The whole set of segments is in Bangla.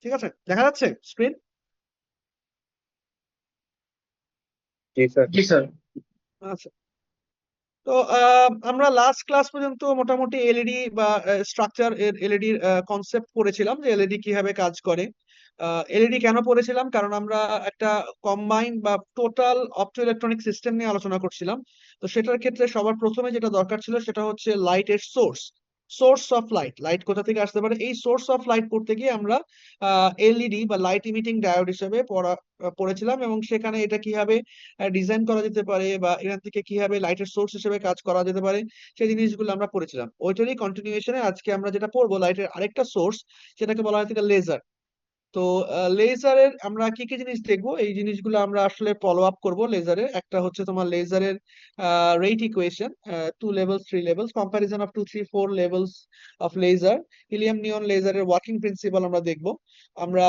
ঠিক আছে, দেখা যাচ্ছে স্ক্রিন? জি স্যার। জি স্যার। আচ্ছা। তো আমরা লাস্ট ক্লাস পর্যন্ত মোটামুটি এলইডি বা স্ট্রাকচার এর এলইডি কনসেপ্ট পড়েছিলাম, যে এলইডি কিভাবে কাজ করে। এলইডি কেন পড়েছিলাম, কারণ আমরা একটা কম্বাইন্ড বা টোটাল অপটো ইলেকট্রনিক সিস্টেম নিয়ে আলোচনা করছিলাম। তো সেটার ক্ষেত্রে সবার প্রথমে যেটা দরকার ছিল সেটা হচ্ছে লাইটের source. Source of light, light কোথা থেকে আসতে পারে, এই সোর্স অফ লাইট পড়তে গিয়ে আমরা এলইডি বা লাইট ইমিটিং ডায়োড হিসেবে পড়েছিলাম, এবং সেখানে এটা কিভাবে ডিজাইন করা যেতে পারে বা এখান থেকে কিভাবে লাইটের সোর্স হিসেবে কাজ করা যেতে পারে, সেই জিনিসগুলো আমরা পড়েছিলাম। ওইটারই কন্টিনিউশনে আজকে আমরা যেটা পড়বো, লাইটের আরেকটা সোর্স, সেটাকে বলা হয় থেকে লেজার। তো লেজারের আমরা কি কি জিনিস দেখবো, এই জিনিসগুলো আমরা আসলে ফলো আপ করবো। লেজারের একটা হচ্ছে তোমার লেজারের rate equation, 2 levels 3 levels, comparison of 2 3 4 levels of laser, helium neon লেজারের ওয়ার্কিং প্রিন্সিপাল আমরা দেখবো। আমরা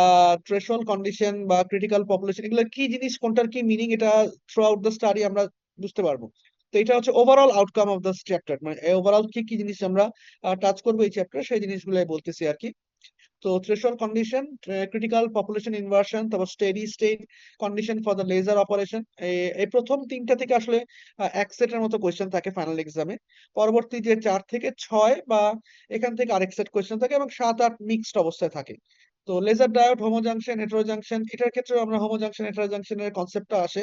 থ্রেশহোল্ড কন্ডিশন বা ক্রিটিক্যাল পপুলেশন, এগুলো কি জিনিস, কোনটার কি মিনিং, এটা থ্রু আউট দ্য স্টাডি আমরা বুঝতে পারবো। তো এটা হচ্ছে overall outcome of the chapter, মানে ওভারঅল কি কি জিনিস আমরা টাচ করবো এই চ্যাপ্টার, সেই জিনিসগুলো বলতেছি আর কি। তো threshold condition, critical population inversion, তারপর steady state condition for the laser operation, এই প্রথম তিনটা থেকে আসলে এক সেটের মতো কোয়েশ্চেন থাকে ফাইনাল এক্সামে। পরবর্তী যে 4 থেকে 6 বা এখান থেকে আরেক সেট কোয়েশ্চেন থাকে, এবং 7 8 মিক্সড অবস্থায় থাকে। তো laser diode, homo junction, hetero junction, এটার ক্ষেত্রে আমরা হোমো জাংশন হেটেরো জাংশনের কনসেপ্টটা আসে।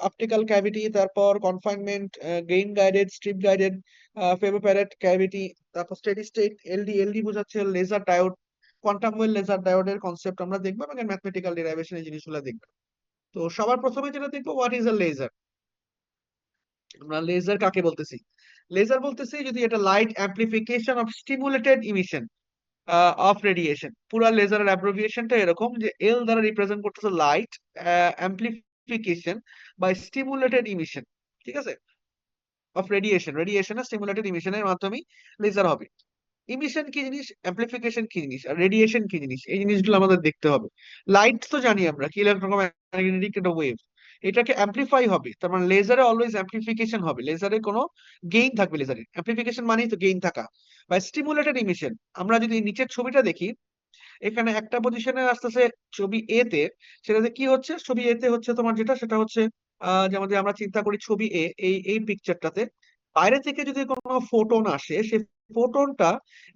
অপটিক্যাল ক্যাভিটি, তারপর confinement, gain guided, stripe guided, Fabry Perot cavity, তারপর স্টেডি স্টেট, এলডি, এলডি বোঝাচ্ছে laser diode, quantum well laser ডায়োডের কনসেপ্ট আমরা দেখবো, এবং ম্যাথমেটিক্যাল ডেরিভেশন এই জিনিসগুলো দেখবো। তো সবার প্রথমে যেটা দেখবো, হোয়াট ইজ আ লেজার। আমরা লেজার কাকে বলতেছি? লেজার বলতেছি যদি এটা light amplification of stimulated emission of radiation. পুরা লেজারের অ্যাব্রিভিয়েশনটা এরকম, যে এল দ্বারা রিপ্রেজেন্ট করতেছে লাইট অ্যাম্প্লিফিকেশন বা স্টিমুলেটেড ইমিশন, ঠিক আছে, অফ রেডিয়েশন, রেডিয়েশনের স্টিমুলেটেড ইমিশনের মাধ্যমে লেজার হবে। ইমিশন কি জিনিস, অ্যাম্প্লিফিকেশন কি জিনিস, আর রেডিয়েশন কি জিনিস, এই জিনিসগুলো আমাদের দেখতে হবে। লাইট তো জানি আমরা কি, ইলেকট্রোম্যাগনেটিক একটা ওয়েভ, এটাকে অ্যাম্প্লিফাই হবে, তার মানে লেজারে অলওয়েজ অ্যাম্প্লিফিকেশন হবে, লেজারে কোনো গেইন থাকবে, লেজারে অ্যাম্প্লিফিকেশন মানেই তো গেইন থাকা। বা স্টিমুলেটেড ইমিশন, আমরা যদি নিচের ছবিটা দেখি, এখানে একটা পজিশনে আসতেছে ছবি এ তে, সেটাতে কি হচ্ছে, ছবি এ তে হচ্ছে তোমার যেটা, সেটা হচ্ছে যেমন যে আমরা চিন্তা করি ছবি এ, এই এই পিকচারটাতে বাইরে থেকে যদি কোনো ফোটন আসে, সে ফোটনটা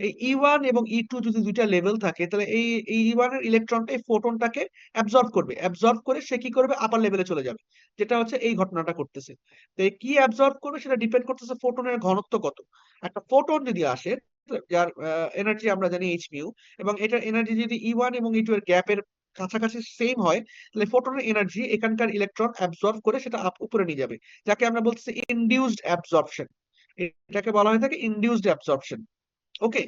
এই ই1 এবং ই2 যদি দুইটা লেভেল থাকে, তাহলে এই ই1 এর ইলেকট্রনটা এই ফোটনটাকে অ্যাবজর্ব করবে, অ্যাবজর্ব করে সে কি করবে, আপার লেভেলে চলে যাবে, যেটা হচ্ছে এই ঘটনাটা করতেছে। তো এই কি অ্যাবজর্ব করবে সেটা ডিপেন্ড করতেছে ফোটনের ঘনত্ব কত। একটা ফোটন যদি আসে, যার এনার্জি আমরা জানি এইচ মিউ, এবং এটার এনার্জি যদি ই1 এবং ই2 এর গ্যাপের কাছাকাছি সেম হয়, তাহলে ফোটনের এনার্জি এখানকার ইলেকট্রন অ্যাবজর্ব করে সেটা উপরে নিয়ে যাবে, যাকে আমরা বলতেছি ইনডিউসড অ্যাবজর্পশন। এটাকে বলা হয়ে থাকে ইনডিউসড অ্যাবজর্পশন। ওকে।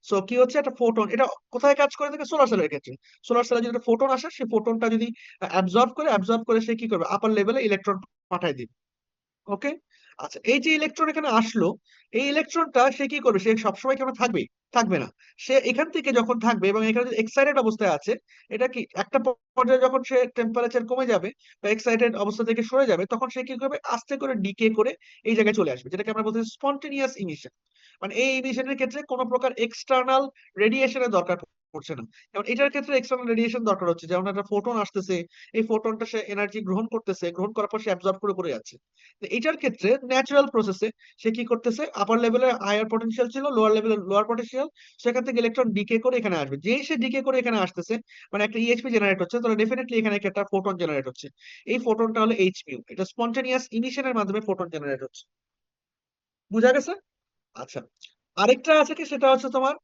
সো কি হচ্ছে, একটা ফোটন এটা কোথায় কাজ করে থাকে, সোলার সেলের ক্ষেত্রে। সোলার সেলে যদি একটা ফোটন আসে, সেই ফোটনটা যদি অ্যাবজর্ব করে সে কি করবে, আপার লেভেলে ইলেকট্রন পাঠায় দিবে। ওকে। আচ্ছা, এই যে ইলেকট্রন এখানে আসলো, এই ইলেকট্রনটা সে কি করবে, সে সবসময় কেন থাকবে, থাকবে না। সে এখান থেকে যখন থাকবে এবং এখানে এক্সাইটেড অবস্থায় আছে, এটা কি একটা পর্যায়ে যখন সে টেম্পারেচার কমে যাবে বা এক্সাইটেড অবস্থা থেকে সরে যাবে, তখন সে কি করবে, আস্তে করে ডিকে করে এই জায়গায় চলে আসবে, যেটাকে আমরা বলছি স্পন্টেনিয়াস ইমিশন। মানে এই ইমিশনের ক্ষেত্রে কোনো প্রকার এক্সটার্নাল রেডিয়েশনের দরকার পড়ছে না। যেমন এটার ক্ষেত্রে এক্সটার্নাল রেডিয়েশন দরকার হচ্ছে, যেমন একটা ফোটন আসতেছে, এই ফোটনটা সে এনার্জি গ্রহণ করতেছে, গ্রহণ করার পর সে অ্যাবজর্ব করে পড়ে যাচ্ছে। তো এটার ক্ষেত্রে ন্যাচারাল প্রসেসে সে কি করতেছে, আপার লেভেলে হায়ার পটেনশিয়াল ছিল, লোয়ার লেভেলে লোয়ার পটেনশিয়াল, সেখান থেকে ইলেকট্রন ডিকে করে এখানে আসবে। যেই সে ডিকে করে এখানে আসতেছে, মানে একটা ইএইচপি জেনারেট হচ্ছে, তাহলে ডেফিনেটলি এখানে একটা ফোটন জেনারেট হচ্ছে। এই ফোটনটা হলো এইচ মিউ, এটা স্পন্টেনিয়াস ইমিশনের মাধ্যমে ফোটন জেনারেট হচ্ছে। বুঝা গেছে? আচ্ছা। আরেকটা আছে কি, সেটা হচ্ছে তোমার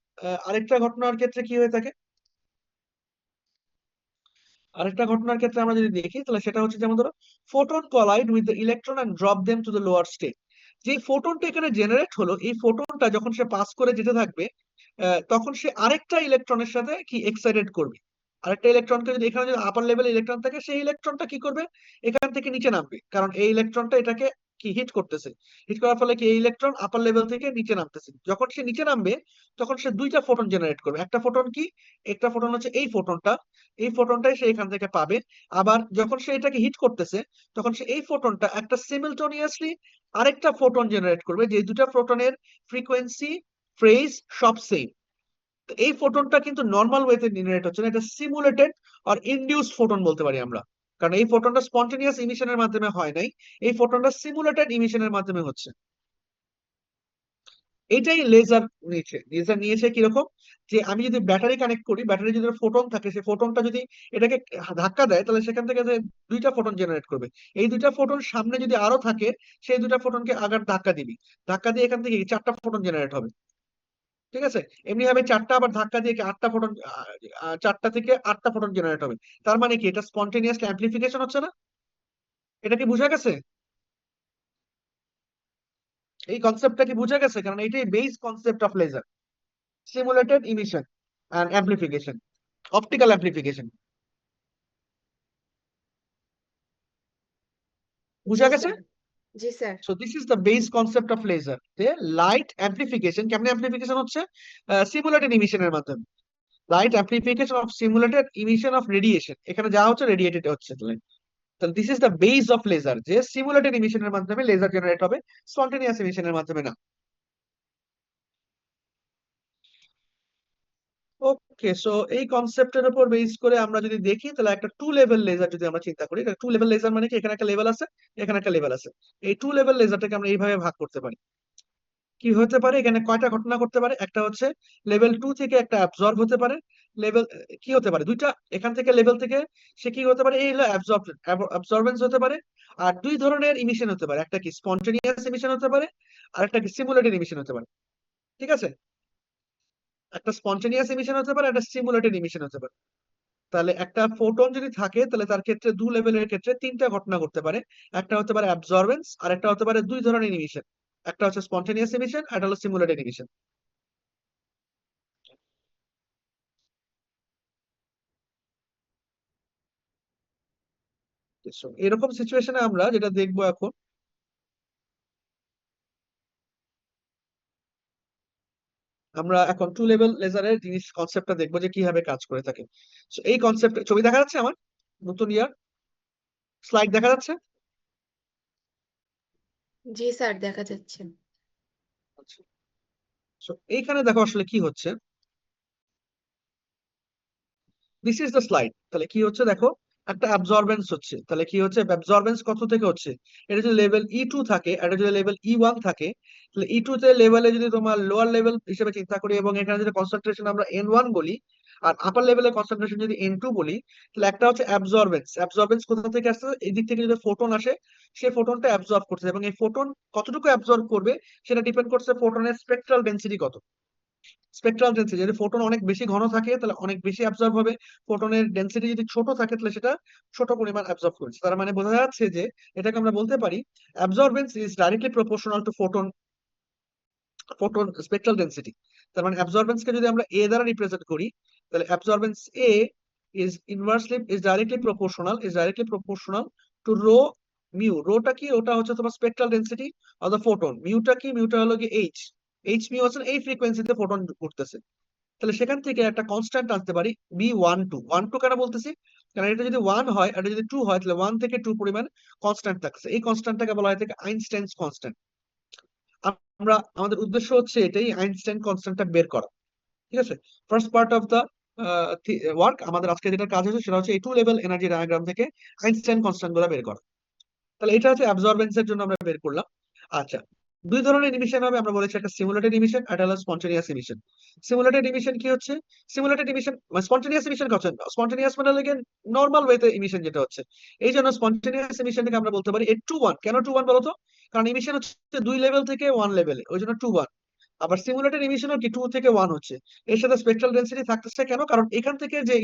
আরেকটা ঘটনার ক্ষেত্রে কি হয়ে থাকে, আরেকটা ঘটনার ক্ষেত্রে আমরা যদি দেখি, তাহলে সেটা হচ্ছে যেমন ধরো, photon collide with the electron and drop them to the lower state. যে ফোটনটা এখানে জেনারেট হলো, এই ফোটনটা যখন সে পাস করে যেতে থাকবে, তখন সে আরেকটা ইলেকট্রনের সাথে কি এক্সাইটেড করবে। আরেকটা ইলেকট্রনকে যদি এখানে যদি আপার লেভেলে ইলেকট্রন থাকে, সেই ইলেকট্রনটা কি করবে, এখান থেকে নিচে নামবে, কারণ এই ইলেকট্রনটা এটাকে কি হিট করতেছে। হিট করার ফলে কি এই ইলেকট্রন আপার লেভেল থেকে নিচে নামতেছে, যখন সে নিচে নামবে তখন সে দুইটা ফোটন জেনারেট করবে। একটা ফোটন কি, একটা ফোটন হচ্ছে এই ফোটনটা, এই ফোটনটাই সে এখান থেকে পাবে। আবার যখন সে এটাকে হিট করতেছে, তখন সে এই ফোটনটা একটা সিমিলটেনিয়াসলি আরেকটা ফোটন জেনারেট করবে, যে দুটা ফোটনের ফ্রিকোয়েন্সি, ফেজ সব সেম। তো এই ফোটনটা কিন্তু নর্মাল ওয়েতে জেনারেট হচ্ছে না, এটা সিমুলেটেড আর ইনডিউসড ফোটন বলতে পারি আমরা। কারণ এই ফোটনটা স্পন্টেনিয়াস ইমিশনের মাধ্যমে হয় নাই, এই ফোটনটা সিমুলেটেড ইমিশনের মাধ্যমে হচ্ছে। এটাই লেজার নিয়েছে। লেজার নিয়েছে কিরকম, যে আমি যদি ব্যাটারি কানেক্ট করি, ব্যাটারি যদি ফোটন থাকে, সেই ফোটনটা যদি এটাকে ধাক্কা দেয়, তাহলে সেখান থেকে যে দুইটা ফোটন জেনারেট করবে। এই দুইটা ফোটন সামনে যদি আরো থাকে, সেই দুইটা ফোটনকে আগার ধাক্কা দিবি, ধাক্কা দিয়ে এখান থেকে চারটা ফোটন জেনারেট হবে। ঠিক আছে, এমনি ভাবে চারটা আবার ধাক্কা দিয়ে কি আটটা ফোটন, চারটা থেকে আটটা ফোটন জেনারেট হবে। তার মানে কি, এটা স্পন্টেনিয়াস অ্যাম্প্লিফিকেশন হচ্ছে না? এটা কি বুঝা গেছে? এই কনসেপ্টটা কি বুঝা গেছে? কারণ এটাই base concept of laser, simulated emission and amplification, optical amplification. জি বুঝা গেছে? স্যার। জি sir. So this is the base concept of laser, যে লাইট অ্যাম্প্লিফিকেশন কেমনে অ্যাম্প্লিফিকেশন হচ্ছে, সিমুলেটেড ইমিশনের মাধ্যমে। Light amplification of simulated emission of radiation, এখানে যা হচ্ছে রেডিয়েটেড হচ্ছে। তাহলে this is the base of laser, যে সিমুলেটেড ইমিশনের মাধ্যমে লেজার জেনারেট হবে, স্পন্টেনিয়াস ইমিশনের মাধ্যমে না। ওকে, সো এই কনসেপ্টের উপর বেস করে আমরা যদি দেখি, তাহলে একটা টু লেভেল লেজার যদি আমরা চিন্তা করি, টু লেভেল লেজার মানে কি, এখানে একটা লেভেল আছে, এখানে একটা লেভেল আছে। এই টু লেভেল লেজারটাকে আমরা এইভাবে ভাগ করতে পারি। কি হতে পারে, এখানে কয়টা ঘটনা করতে পারে? একটা হচ্ছে লেভেল টু থেকে একটা অ্যাবজর্ব হতে পারে। লেভেল কি হতে পারে, দুইটা, এখান থেকে লেভেল থেকে সে কি হতে পারে, এই হলো অ্যাবজর্বেন্স হতে পারে। আর দুই ধরনের ইমিশন হতে পারে, একটা কি স্পন্টেনিয়াস ইমিশন হতে পারে, আর একটা কি সিমুলেটেড ইমিশন হতে পারে। ঠিক আছে, একটা স্পন্টেনিয়াস ইমিশন হতে পারে, একটা সিমুলেটেড ইমিশন হতে পারে। তাহলে একটা ফোটন যদি থাকে, তাহলে তার ক্ষেত্রে দু লেভেলের ক্ষেত্রে তিনটা ঘটনা ঘটতে পারে। একটা হতে পারে অ্যাবজর্বেন্স, আর একটা হতে পারে দুই ধরনের ইমিশন, একটা হচ্ছে স্পন্টেনিয়াস ইমিশন, আর একটা হলো সিমুলেটেড ইমিশন। So, এরকম সিচুয়েশনে আমরা যেটা দেখবো এখন, আমরা এখন টু লেভেল লেজারের জিনিস কনসেপ্টটা দেখবো যে কিভাবে কাজ করে থাকে। So, এই কনসেপ্ট, ছবি দেখা যাচ্ছে আমার, নতুন ইয়ার স্লাইড দেখা যাচ্ছে? জি স্যার, দেখা যাচ্ছে। আচ্ছা। So, এইখানে দেখো আসলে কি হচ্ছে, দিস ইজ দ্য স্লাইড। তাহলে কি হচ্ছে দেখো, একটা অ্যাবজর্বেন্স হচ্ছে। তাহলে কি হচ্ছে, অ্যাবজর্বেন্স কত থেকে হচ্ছে, এটা যদি লেভেল E2 থাকে, এটা যদি লেভেল E1 থাকে, তাহলে E2 তে লেভেলে যদি তোমার লোয়ার লেভেল হিসেবে চিন্তা করি, এবং এখানে যদি কনসেন্ট্রেশন আমরা N1 বলি, আর আপার লেভেলের কনসেন্ট্রেশন যদি N2 বলি, তাহলে একটা হচ্ছে অ্যাবজর্বেন্স। অ্যাবজর্বেন্স কোথা থেকে আসছে, এই দিক থেকে যদি ফোটন আসে, সেই ফোটনটা অ্যাবজর্ব করছে, এবং এই ফোটন কতটুকু অ্যাবজর্ব করবে সেটা ডিপেন্ড করছে ফোটনের স্পেকট্রাল ডেন্সিটি কত। স্পেকট্রাল ডেন্সিটি, যদি ফোটন অনেক বেশি ঘন থাকে তাহলে অনেক বেশি অ্যাবজর্ব হবে, ফোটনের ডেন্সিটি যদি ছোট থাকে তাহলে সেটা ছোট পরিমাণ অ্যাবজর্ব করেছে। তার মানে বোঝা যাচ্ছে যে এটাকে আমরা বলতে পারি absorbance is directly proportional two photon photon spectral density. তার মানে অ্যাবজর্বেন্স কে যদি আমরা এ দ্বারা রিপ্রেজেন্ট করি, তাহলে absorbance A is directly proportional to rho mu. রোটা কি, ওটা হচ্ছে তোমার spectral density of the photon. মিউটা কি, মিউটা হলো কি এইচ। এইচ মিউ হচ্ছে এই ফ্রিকোয়েন্সিতে ফোটন ঘুরতেছে। তাহলে সেখান থেকে একটা কনস্ট্যান্ট আনতে পারি, B12। কেন বলতেছি, কারণ এটা যদি 1 হয়, এটা যদি 2 হয়, তাহলে 1 থেকে 2 পরিমাণ কনস্ট্যান্ট থাকছে। এই কনস্ট্যান্টটাকে বলা হয় থেকে আইনস্টাইনস কনস্ট্যান্ট। আমরা আমাদের উদ্দেশ্য হচ্ছে এটাই, আইনস্টাইন কনস্ট্যান্টটা বের করা। ঠিক আছে, first part of the work, আমাদের আজকে যেটা কাজ হচ্ছে সেটা হচ্ছে এই টু লেভেল এনার্জি ডায়াগ্রাম থেকে আইনস্টাইন কনস্ট্যান্ট গুলো বের করা। তাহলে এটা হচ্ছে অ্যাবজর্বেন্স এর জন্য আমরা বের করলাম। আচ্ছা, দুই ধরনের ইমিশন হবে আমরা বলেছি, একটা সিমুলেটেড ইমিশন, একটা হলো স্পন্টেনিয়াস ইমিশন। সিমুলেটেড ইমিশন কি হচ্ছে, সিমুলেটেড ইমিশন স্পন্টেনিয়াস ইমিশন কি হচ্ছে, স্পন্টেনিয়াস মানে লাগে নর্মাল ওয়েতে ইমিশন যেটা হচ্ছে। এই জন্য স্পন্টেনিয়াস ইমিশনটাকে আমরা বলতে পারি 8 to 1। কেন 2-1 বলতো, কারণ ইমিশন হচ্ছে দুই লেভেল থেকে ওয়ান লেভেলে, ওই জন্য 2-1। আবার সিমুলেটেড ইমিশনও কি 2 থেকে 1 হচ্ছে। এর সাথে স্পেকট্রাল ডেন্সিটি থাকতেছে কেন, কারণ এখান থেকে যে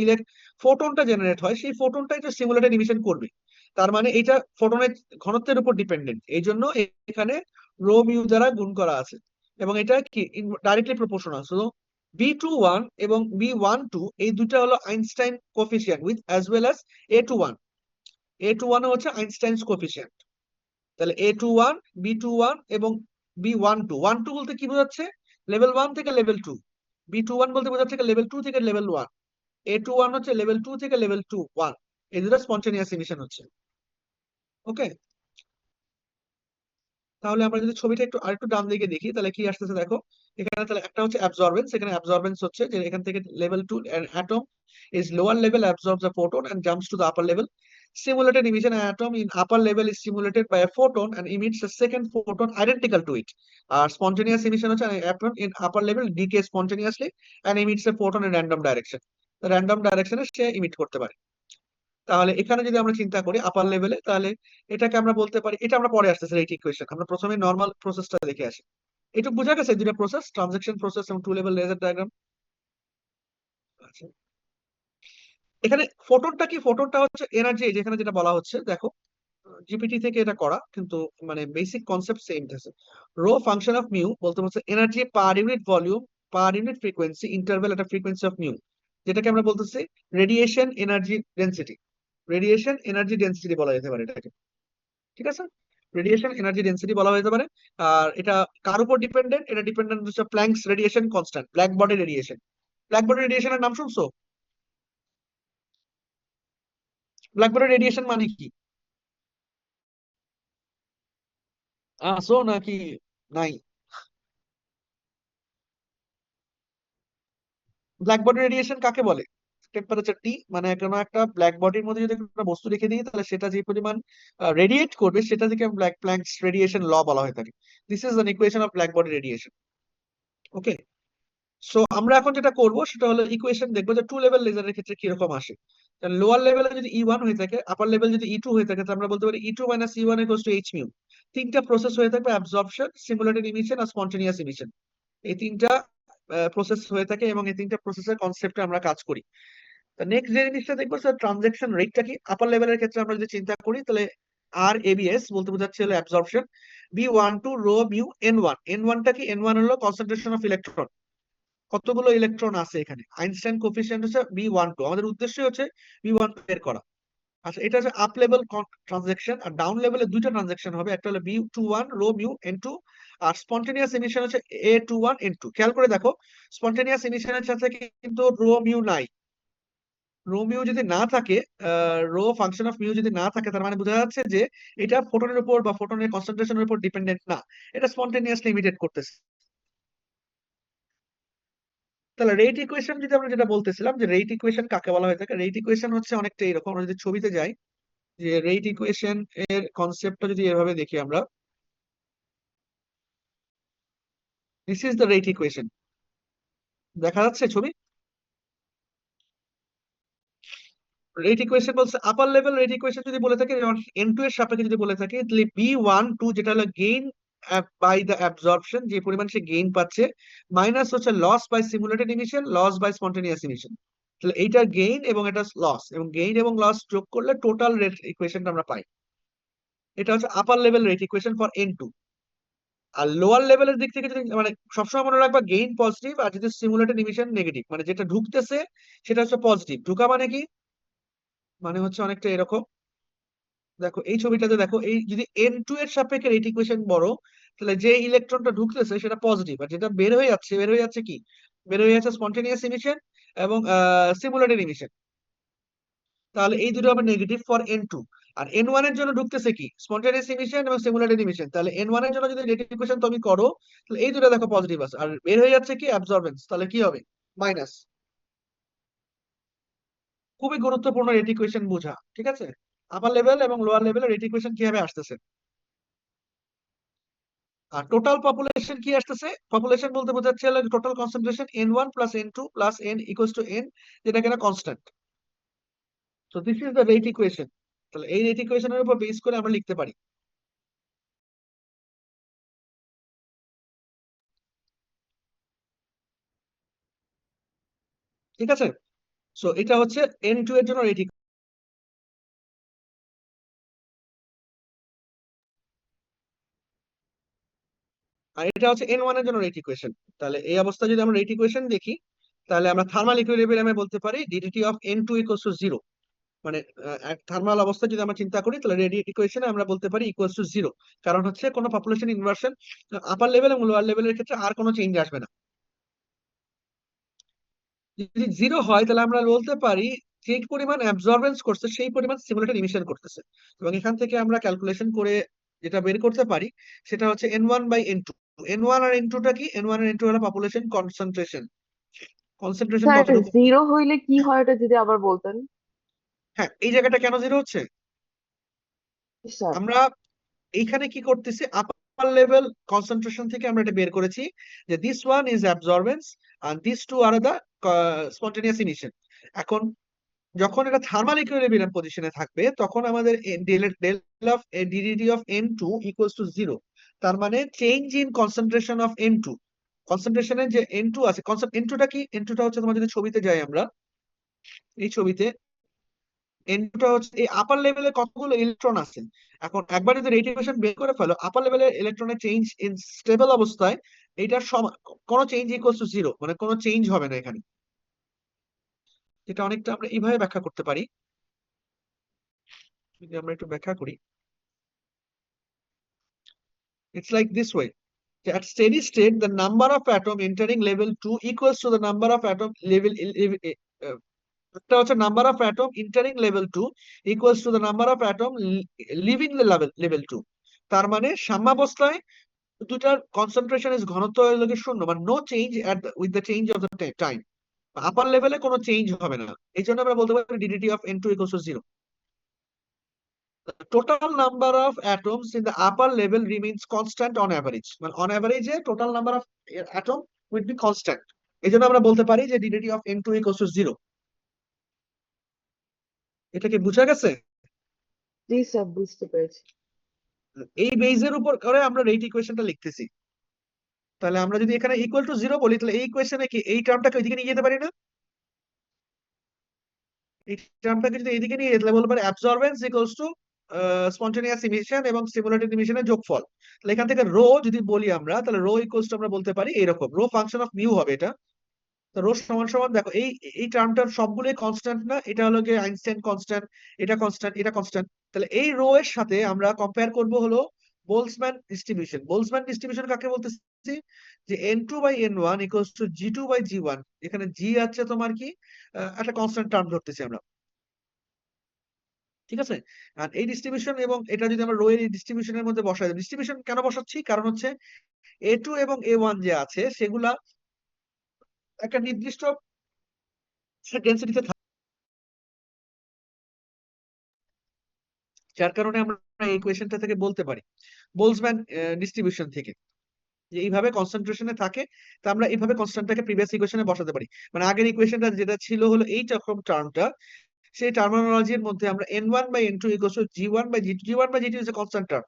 ফোটনটা জেনারেট হয়, সেই ফোটনটাই তো সিমুলেটেড ইমিশন করবে। তার মানে এটা ফোটনের ঘনত্বের উপর ডিপেন্ডেন্ট, এই জন্য এখানে রো মিউ দ্বারা গুণ করা আছে, এবং এটা কি ডাইরেক্টলি প্রপোর্শনাল। সো B21 এবং B12 এই দুইটা হলো Einstein coefficient with as well as A21। A21 হচ্ছে আইনস্টাইনস কোফিশিয়েন্ট। তাহলে A21, B21 এবং B12। 1-2 বলতে কি বোঝাচ্ছে, লেভেল 1 থেকে লেভেল 2। B21 বলতে বোঝাচ্ছে লেভেল 2 থেকে লেভেল 1। A21 হচ্ছে লেভেল 2 থেকে লেভেল 2 1। এই দুটো স্পন্টেনিয়াস ইমিশন হচ্ছে। ওকে, তাহলে আমরা যদি ছবিটা একটু আরেকটু ডান দিকে দেখি তাহলে কি আসতেছে দেখো। এখানে তাহলে একটা হচ্ছে অ্যাবজর্বেন্স, এখানে অ্যাবজর্বেন্স হচ্ছে যে এখান থেকে level 2 an atom is lower level absorbs a photon and jumps to the upper level. Simulated emission, an atom in upper level is stimulated by a photon and emits a second photon identical to it. আর spontaneous emission হচ্ছে an atom in upper level decays spontaneously and emits a photon in random direction. Random ডাইরেকশনে সে ইমিট করতে পারে। তাহলে এখানে যদি আমরা চিন্তা করি আপার লেভেলে, তাহলে এটাকে আমরা বলতে পারি, এটা আমরা পরে আসতেছি রেট ইকুয়েশন, আমরা প্রথমে নর্মাল প্রসেসটা দেখে আসি। এটুকু বোঝা গেছে দুইটা প্রসেস, ট্রানজাকশন প্রসেস এবং টু লেভেল লেজার ডায়াগ্রাম। আচ্ছা, এখানে ফোটনটা কি, ফোটনটা হচ্ছে এনার্জি, যেখানে যেটা বলা হচ্ছে দেখো, জিপিটি থেকে এটা করা কিন্তু মানে বেসিক কনসেপ্ট সেম আছে। রো ফাংশন অফ মিউ বলতে হচ্ছে energy per unit volume per unit frequency interval একটা ফ্রিকোয়েন্সি অফ মিউ, যেটাকে আমরা বলতেছি radiation energy density. Radiation energy density বলা যেতে পারে এটাকে, ঠিক আছে? রেডিয়েশন এনার্জি ডেনসিটি বলা হতে পারে। আর এটা কার উপর ডিপেন্ডেন্ট? এটা ডিপেন্ডেন্ট হচ্ছে planks radiation constant, black body radiation. Black body রেডিয়েশনের নাম শুনছো? ব্ল্যাক বডি রেডিয়েশন মানে কি? আসো নাকি নাই? ব্ল্যাক বডি রেডিয়েশন কাকে বলে? টেম্পারেচার টি, মানে কোনো একটা ব্ল্যাক বডির মধ্যে যদি একটা বস্তু রেখে দিই তাহলে সেটা যে পরিমাণ রেডিয়েট করবে সেটা থেকে ব্ল্যাক প্ল্যাঙ্কস রেডিয়েশন ল বলা হয়ে থাকে। This is an equation of black body radiation. Okay, so আমরা এখন যেটা করব সেটা হলো ইকুয়েশন দেখবো যে টু লেভেল লেজারের ক্ষেত্রে কিরকম আসে। লোয়ার লেভেলে যদি E1 হয়ে থাকে, আপার লেভেল যদি E2 হয়ে থাকে, তাহলে আমরা বলতে পারি E2 minus E1 equals to H mu. তিনটা প্রসেস হয়ে থাকবে, অ্যাবজর্পশন, সিমুলেটেড ইমিশন আর স্পন্টেনিয়াস ইমিশন। এই তিনটা প্রসেস হয়ে থাকে এবং এই তিনটা প্রসেসের কনসেপ্টে আমরা কাজ করি। নেক্সট যে জিনিসটা দেখবো স্যার, ট্রানজাকশন রেটটা কি। আপার লেভেলের ক্ষেত্রে আমরা যদি চিন্তা করি তাহলে আর এবিএস বলতে বোঝাচ্ছে হলো absorption, B12 rho mu N1। N1টা কি? N1 হলো কনসেন্ট্রেশন অফ ইলেকট্রন, কতগুলো ইলেকট্রন আছে এখানে। আইনস্টাইন কোফিসিয়েন্ট হচ্ছে B12, আমাদের উদ্দেশ্য হচ্ছে B12 বের করা। আচ্ছা, এটা হচ্ছে আপ লেভেল ট্রানজাকশন। আর ডাউন লেভেলে দুইটা ট্রানজাকশন হবে, একটা হলো B21 রো মিউ N2, আর স্পন্টেনিয়াস এমিশন হচ্ছে A21 N2। খেয়াল করে দেখো, স্পন্টেনিয়াস এমিশনের সাথে কিন্তু রো মিউ নাই। রো মিউ যদি না থাকে, রো ফাংশন অফ মিউ যদি না থাকে, তার মানে বোঝা যাচ্ছে যে এটা ফোটনের উপর বা ফোটনের কনসেন্ট্রেশনের উপর ডিপেন্ডেন্ট না, এটা স্পন্টেনিয়াসলি ইমিটেট করতেছে। তাহলে রেট ইকুয়েশন যদি আমরা যেটা বলতেছিলাম যে রেট ইকুয়েশন কাকে বলা হয়ে থাকে, রেট ইকুয়েশন হচ্ছে অনেকটা এরকম। আমরা যদি ছবিতে যাই, যে রেট ইকুয়েশন এর কনসেপ্টটা যদি এভাবে দেখি আমরা, this is the rate equation. দেখা যাচ্ছে ছবি? রেট ইকুয়েশন বলছে আপার লেভেল রেট ইকুয়েশন যদি বলে থাকে, যেমন N2 এর সাপেক্ষে যদি বলে থাকে, তাহলে B12 যেটা হলো গেইন বাই দ্য অ্যাবজর্পশন, যে পরিমাণ সে গেইন পাচ্ছে, মাইনাস হচ্ছে loss by simulated emission, loss by spontaneous emission. তাহলে এইটার গেইন এবং এটা লস, এবং গেইন এবং লস যোগ করলে টোটাল রেট ইকুয়েশনটা আমরা পাই। এটা হচ্ছে upper level rate equation for N2। আর লোয়ার লেভেলের দিক থেকে যদি মানে সবসময় মনে রাখবা গেইন পজিটিভ, আর যদি সিমুলেটেড ইমিশন নেগেটিভ, মানে যেটা ঢুকতেছে সেটা হচ্ছে পজিটিভ। ঢুকা মানে কি? মানে হচ্ছে অনেকটা এরকম, দেখো এই ছবিটাতে দেখো, এই যদি N2 এর সাপেক্ষে রেট ইকুয়েশন বড়, তাহলে যে ইলেকট্রনটা ঢুকতেছে সেটা পজিটিভ, আর যেটা বের হয়ে যাচ্ছে, বের হয়ে যাচ্ছে কি? বের হয়ে যাচ্ছে স্পন্টেনিয়াস ইমিশন এবং সিমুলেটেড ইমিশন। তাহলে এই দুটো হবে negative for N2। R N1 এর জন্য ঢুকতেছে কি? স্পন্টেনিয়াস ইমিশন এবং সিমুলেটেড ইমিশন। তাহলে N1 এর জন্য যদি রেট ইকুয়েশন তুমি করো, তাহলে এই দুটো দেখো পজিটিভ আছে, আর বের হয়ে যাচ্ছে কি? অ্যাবজর্বেন্স। তাহলে কি হবে? মাইনাস। খুবই গুরুত্বপূর্ণ রেট ইকুয়েশন বোঝা, ঠিক আছে? আপার লেভেল এবং লোয়ার লেভেলের রেট ইকুয়েশন কিভাবে আসতেছে। আর টোটাল পপুলেশন কি আসতেছে? পপুলেশন বলতে বোঝাচ্ছে হলো total concentration N1 plus N2 plus N equals to N, যেটা কিনা constant. So this is the rate equation. তাহলে এই রেট ইকুয়েশনের উপর বেস করে আমরা লিখতে পারি, ঠিক আছে? সো এটা হচ্ছে N2 এর জন্য রেট, আর এটা হচ্ছে N1 এর জন্য রেট ইকুয়েশন। তাহলে এই অবস্থা যদি আমরা রেট ইকুয়েশন দেখি, তাহলে আমরা থার্মাল ইকুইলিব্রিয়ামে বলতে পারি DDT of N2 equals to 0। মানে থার্মাল অবস্থা যদি আমরা চিন্তা করি, তাহলে রেডিয়েট ইকুয়েশনে আমরা বলতে পারি ইকুয়ালস টু 0। কারণ হচ্ছে কোনো পপুলেশন ইনভার্সন আপার লেভেল এবং লোয়ার লেভেলের ক্ষেত্রে আর কোনো চেঞ্জ আসবে না। যদি 0 হয় তাহলে আমরা বলতে পারি যে পরিমাণ অ্যাবজর্বেন্স করছে সেই পরিমাণ সিমুলেটেড ইমিশন করতেছে। এবং এখান থেকে আমরা ক্যালকুলেশন করে যেটা বের করতে পারি সেটা হচ্ছে n1/n2। n1 আর n2টা কি? n1 আর n2 হলো পপুলেশন কনসেন্ট্রেশন। কনসেন্ট্রেশন স্যার কতটুকু? জিরো হইলে কি হয় এটা যদি আবার বলতেন। হ্যাঁ, এই জায়গাটা কেন জিরো হচ্ছে? স্যার আমরা এইখানে কি করতেছি, আপার লেভেল কনসেন্ট্রেশন থেকে আমরা এটা বের করেছি যে দিস ওয়ান ইজ অ্যাবজর্বেন্স আর দিস টু আর দা স্পন্টেনিয়াস ইমিশন। এখন যখন এটা থার্মাল ইকুইলিব্রিয়াম পজিশনে থাকবে তখন আমাদের del of DDT of n2 equals to 0। তার মানে change in concentration of n2, কনসেন্ট্রেশনের যে n2 আছে, n2টা কি? n2টা হচ্ছে তোমার, যদি ছবিতে যাই আমরা, এই ছবিতে n2টা হচ্ছে এই আপার লেভেলে কতগুলো ইলেকট্রন আছে। এখন একবার যদি রেট ইকুয়েশন বের করে ফেলো, আপার লেভেলের ইলেকট্রনের চেঞ্জ ইন স্টেবল অবস্থায় এইটার সমান, কোনো চেঞ্জ ইকুয়ালস টু 0, মানে কোনো চেঞ্জ হবে না এখানে। এটা অনেকটা আমরা এইভাবে ব্যাখ্যা করতে পারি। যদি আমরা একটু ব্যাখ্যা করি, it's like this way. At steady state, the number of atom entering level 2 equals to the number of atom একটা হচ্ছে number of atom entering level 2 equals to the number of atom leaving the level 2। তার মানে সাম্যাবস্থায় দুটার কনসেন্ট্রেশন ইজ, ঘনত্ব হলো কি 0, মানে no change with the change of the time. Upper লেভেলে কোনো চেঞ্জ হবে না, এই জন্য আমরা বলতে পারি DDT of n2 equals to 0। The total number of atoms in the upper level remains constant on average, মানে on average total number of atom will be constant। এই জন্য আমরা বলতে পারি যে DDT of n2 equals to 0। এটা কি বুঝা গেছে? জি স্যার বুঝতে পেরেছি। এই বেজের উপর করে আমরা রেট ইকুয়েশনটা লিখতেছি। তাহলে আমরা যদি এখানে ইকুয়াল টু 0 বলি, তাহলে এই ইকুয়েশনে কি এই টার্মটাকে ওইদিকে নিয়ে যেতে পারি না? এই টার্মটাকে যদি এইদিকে নিয়ে যেতে, তাহলে বলতে পারি absorbance equals to spontaneous emission এবং স্টিমুলেটেড ইমিশনের যোগফল। তাহলে এখান থেকে রো যদি বলি আমরা, তাহলে রো ইকুয়ালস টু আমরা বলতে পারি এরকম, রো ফাংশন অফ মিউ হবে এটা। তো রো সমান সমান, দেখো এই এই টার্মটার সবগুলোই কনস্ট্যান্ট না, এটা হলো গিয়ে আইনস্টাইন কনস্ট্যান্ট, এটা কনস্ট্যান্ট, এটা কনস্ট্যান্ট। তাহলে এই রো এর সাথে আমরা কম্পেয়ার করব হলো বোলসম্যান ডিস্ট্রিবিউশন। বোলসম্যান ডিস্ট্রিবিউশন কাকে বলতেছি? যে n2/n1 ইকুয়ালস টু g2/g1। এখানে g আছে তোমার কি, একটা কনস্ট্যান্ট টার্ম ধরতেছি আমরা, ঠিক আছে? আর এই ডিস্ট্রিবিউশন এবং এটা যদি আমরা রো এর ডিস্ট্রিবিউশনের মধ্যে বসাই, ডিস্ট্রিবিউশন কেন বসাচ্ছি, কারণ হচ্ছে a2 এবং a1 যে আছে সেগুলা একটা নির্দিষ্ট ডেন্সিটিতে থাকে, যার কারণে আমরা এই ইকুয়েশনটা থেকে বলতে পারি বোলসম্যান ডিস্ট্রিবিউশন থেকে যে এইভাবে কনসেন্ট্রেশনে থাকে। তো আমরা এইভাবে কনস্ট্যান্টটাকে প্রিভিয়াস ইকুয়েশনে বসাতে পারি। মানে আগের ইকুয়েশনটা যেটা ছিল হলো এই রকম টার্মটা, সেই টার্মিনোলজির মধ্যে আমরা n1/n2 equals to g1/g2। g1/g2 is a constant term,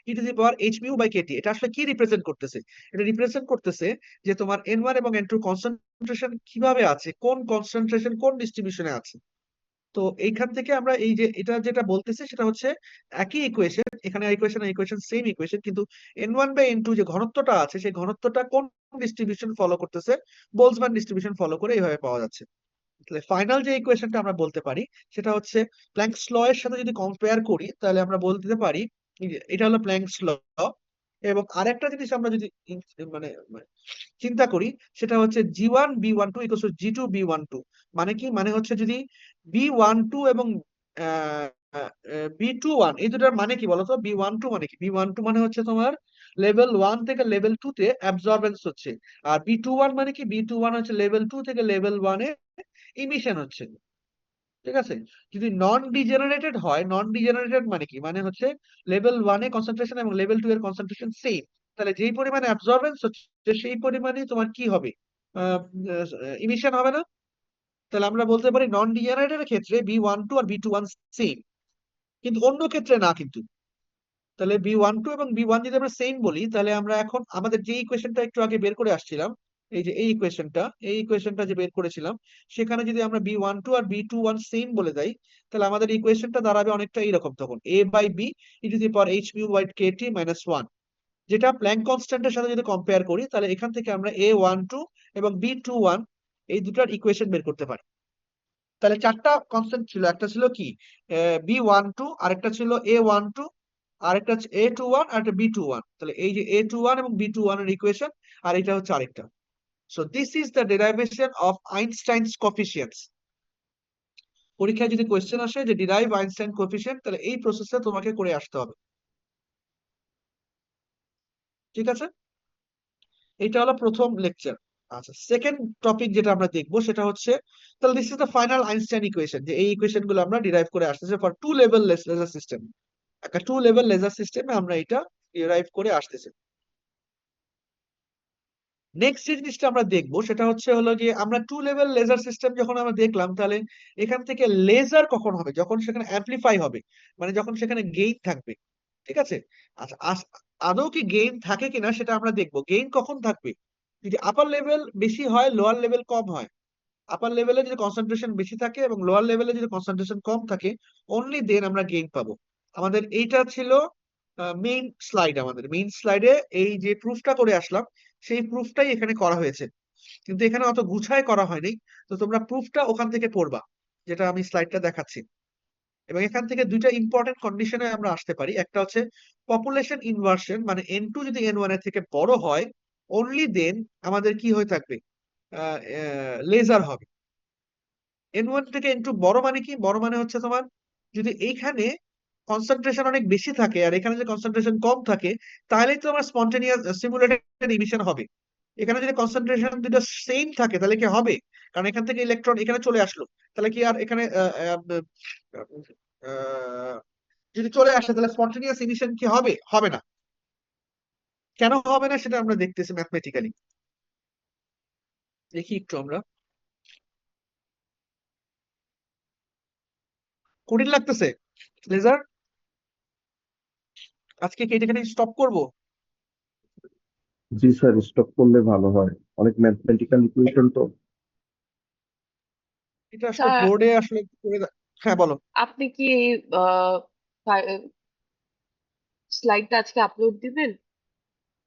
e to the power h mu by kt। এটা আসলে কি রিপ্রেজেন্ট করতেছে? এটা রিপ্রেজেন্ট করতেছে যে তোমার n1 এবং n2 কনসেন্ট্রেশন কিভাবে আছে, কোন কনসেন্ট্রেশন কোন ডিস্ট্রিবিউশনে আছে। তো এইখান থেকে আমরা এই যে এটা যেটা বলতেছে সেটা হচ্ছে একই ইকুয়েশন, এখানে ইকুয়েশন সেম ইকুয়েশন, কিন্তু n1/n2 যে ঘনত্বটা আছে সেই ঘনত্বটা কোন ডিস্ট্রিবিউশন ফলো করতেছে, বোলসম্যান ডিস্ট্রিবিউশন ফলো করে এইভাবে পাওয়া যাচ্ছে। তাহলে ফাইনাল যে ইকুয়েশনটা আমরা বলতে পারি সেটা হচ্ছে প্ল্যাঙ্কস ল এর সাথে যদি কম্পেয়ার করি, তাহলে আমরা বলতে পারি এটা হলো প্ল্যাঙ্কস ল। এবং আরেকটা জিনিস আমরা যদি মানে চিন্তা করি, সেটা হচ্ছে g1b12 ইকুয়ালস টু g2b12। মানে কি? মানে হচ্ছে যদি b12 এবং b21, এই দুটার মানে কি বলতো? b12 মানে কি? b12 মানে হচ্ছে তোমার লেভেল 1 থেকে লেভেল 2 তে অ্যাবজর্বেন্স হচ্ছে। আর b21 মানে কি? b21 হচ্ছে লেভেল 2 থেকে লেভেল 1 এ ইমিশন হচ্ছে, ঠিক আছে? যদি নন ডিজেনারেটেড হয়, নন ডিজেনারেটেড মানে কি? মানে হচ্ছে লেভেল 1 এ কনসেন্ট্রেশন এবং লেভেল 2 এর কনসেন্ট্রেশন সেম। তাহলে যেই পরিমাণে অ্যাবজর্বেন্স হচ্ছে সেই পরিমাণে তোমার কি হবে, ইমিশন হবে না? তাহলে আমরা বলতে পারি নন ডিজেনারেটেড ক্ষেত্রে b12 আর b21 সেম, কিন্তু অন্য ক্ষেত্রে না কিন্তু। তাহলে b12 এবং b1 যদি আমরা সেম বলি, তাহলে আমরা এখন আমাদের যে ইকুয়েশনটা একটু আগে বের করে আসছিলাম, এই যে এই ইকুয়েশনটা যে বের করেছিলাম, সেখানে যদি আমরা b12 আর b21 সেম বলে দেই, তাহলে আমাদের ইকুয়েশনটা দাঁড়াবে অনেকটা এইরকম তখন, a/b e to the power h mu by kt minus 1। যেটা প্ল্যাঙ্ক কনস্ট্যান্টের সাথে যদি কম্পেয়ার করি, তাহলে এখান থেকে আমরা a12 এবং b21 এই দুটার ইকুয়েশন বের করতে পারি। তাহলে চারটা কনস্ট্যান্ট ছিল, একটা ছিল কি b12, আরেকটা ছিল a12, আরেকটা হচ্ছে a21 আর একটা b21। তাহলে এই যে a21 এবং b21 এর ইকুয়েশন, আর এটা হচ্ছে আরেকটা। So this is the derivation of Einstein's coefficients. পরীক্ষায় যদি কোয়েশ্চেন আসে যে ডিরাইভ আইনস্টাইন কোফিশিয়েন্ট, তাহলে এই প্রসেসটা তোমাকে করে আসতে হবে। ঠিক আছে, এটা হলো প্রথম লেকচার। আচ্ছা, সেকেন্ড টপিক যেটা আমরা দেখবো সেটা হচ্ছে, তাহলে this is the final Einstein equation, যে এই ইকুয়েশন গুলো আমরা ডিরাইভ করে আসতেছি for two level laser system. একটা টু লেভেল লেজার সিস্টেমে আমরা এটা ডিরাইভ করে আসতেছি। নেক্সট যে জিনিসটা আমরা দেখবো সেটা হলো গিয়ে, আমরা টু লেভেল লেজার সিস্টেম যখন আমরা দেখলাম, তাহলে এখান থেকে লেজার কখন হবে? যখন সেখানে অ্যাম্পলিফাই হবে, মানে যখন সেখানে গেইন থাকবে। ঠিক আছে। আচ্ছা, আদৌ কি গেইন থাকে কিনা সেটা আমরা দেখবো। গেইন কখন থাকবে? যদি আপার লেভেল বেশি হয়, লোয়ার লেভেল কম হয়। আপার লেভেলে যদি কনসেন্ট্রেশন বেশি থাকে এবং লোয়ার লেভেলে যদি কনসেন্ট্রেশন কম থাকে, অনলি দেন আমরা গেইন পাবো। আমাদের এইটা ছিল মেইন স্লাইড। আমাদের মেইন স্লাইডে এই যে প্রুফটা করে আসলাম, সেই প্রুফটাই এখানে করা হয়েছে, কিন্তু এখানে অত গুছায় করা হয়নি। তো তোমরা প্রুফটা ওখান থেকে পড়বা, যেটা আমি স্লাইডটা দেখাচ্ছি। এবং এখান থেকে দুইটা ইম্পর্টেন্ট কন্ডিশনে আমরা আসতে পারি। একটা হচ্ছে পপুলেশন ইনভার্সন, মানে N2 যদি N1 এর থেকে বড় হয়, অনলি দেন আমাদের কি হয়ে থাকবে? লেজার হবে। N1 থেকে N2 বড় মানে কি? বড় মানে হচ্ছে তোমার, যদি এইখানে কনসেন্ট্রেশন অনেক বেশি থাকে আর এখানে যদি কনসেন্ট্রেশন কম থাকে, তাহলেই তো আমার স্পন্টেনিয়াস সিমুলেটেড ইমিশন হবে। এখানে যদি কনসেন্ট্রেশন দুটো সেম থাকে তাহলে কি হবে? কারণ এখান থেকে ইলেকট্রন এখানে চলে আসলো, তাহলে কি আর এখানে আহ, যদি চলে আসে তাহলে স্পন্টেনিয়াস ইমিশন কি হবে? হবে না। কেন হবে না সেটা আমরা দেখতেছি ম্যাথমেটিক্যালি। দেখি একটু আমরা। কঠিন লাগতেছে লেজার? আজকে কি এখানে স্টপ করব? জি স্যার, স্টপ করলে ভালো হয়, অনেক ম্যাথমেটিক্যাল ইকুয়েশন তো। এটা আসলে স্যার, বোর্ডে আসলে হ্যাঁ বলো। আপনি কি স্লাইডটা আজকে আপলোড দিবেন?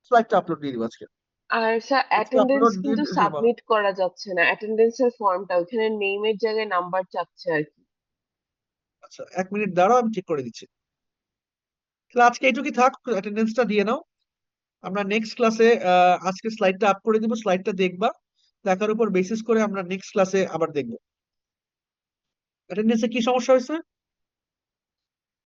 স্লাইডটা আপলোড দিয়ে দিব আজকে। আর স্যার, আজকে অ্যাটেন্ডেন্স আপলোড দিয়ে কিন্তু হ্যাঁ বলো। সাবমিট করা যাচ্ছে না, অ্যাটেন্ডেন্সের ফর্মটা ওখানে নেমের জায়গায় নাম্বার চাচ্ছে আর কি। আচ্ছা, 1 মিনিট দাঁড়াও, আমি ঠিক করে দিচ্ছি। তাহলে আজকে এইটুকুই থাক, অ্যাটেন্ডেন্সটা দিয়ে নাও। আমরা নেক্সট ক্লাসে আজকে স্লাইডটা আপ করে দিব, স্লাইডটা দেখবা, দেখার উপর বেসিস করে আমরা নেক্সট ক্লাসে আবার দেখবো অ্যাটেন্ডেন্সে কি সমস্যা হয়েছে।